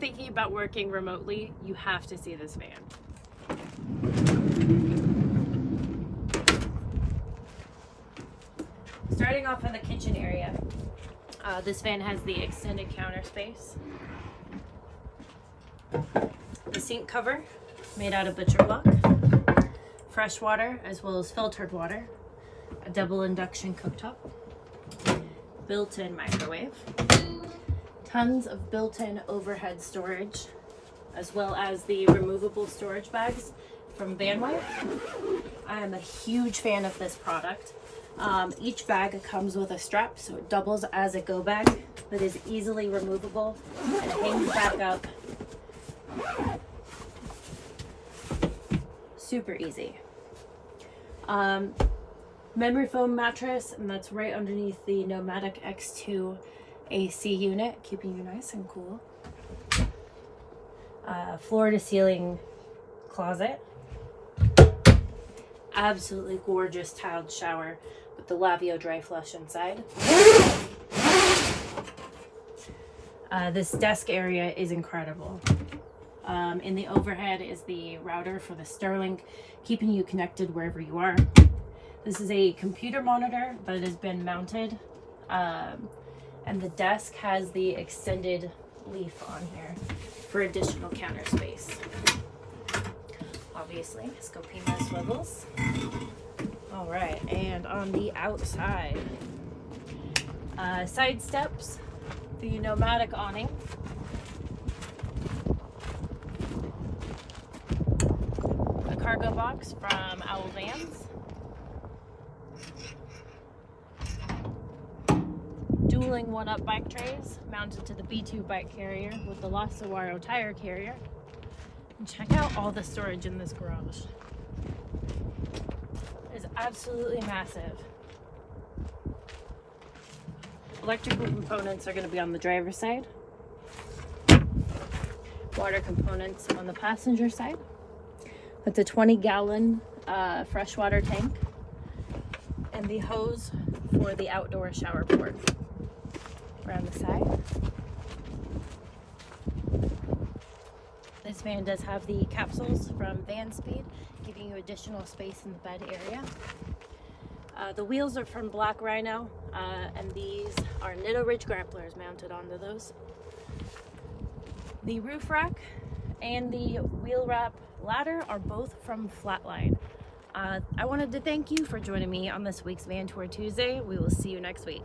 thinking about working remotely, you have to see this van. Starting off in the kitchen area, this van has the extended counter space. The sink cover made out of butcher block, fresh water as well as filtered water, a double induction cooktop, built-in microwave, tons of built-in overhead storage, as well as the removable storage bags from Van Wife. I am a huge fan of this product. Each bag comes with a strap, so it doubles as a go bag that is easily removable and hangs back up. Super easy. Memory foam mattress, and that's right underneath the Nomadic X2 AC unit, keeping you nice and cool. Floor to ceiling closet. Absolutely gorgeous tiled shower with the Lavio dry flush inside. This desk area is incredible. In the overhead is the router for the Starlink, keeping you connected wherever you are. This is a computer monitor that has been mounted, and the desk has the extended leaf on here for additional counter space. Obviously, Scopino swivels. All right, and on the outside, side steps, the Nomadic awning, a cargo box from Papago Vans, dueling one-up bike trays mounted to the B2 bike carrier with the La Saguaro tire carrier. And check out all the storage in this garage. It's absolutely massive. Electrical components are going to be on the driver's side. Water components on the passenger side. With the 20-gallon freshwater tank. And the hose for the outdoor shower port. Around the side. This van does have the capsules from Van Speed, giving you additional space in the bed area. The wheels are from Black Rhino, and these are Nitto Ridge grapplers mounted onto those. The roof rack and the wheel wrap ladder are both from Flatline. I wanted to thank you for joining me on this week's Van Tour Tuesday. We will see you next week.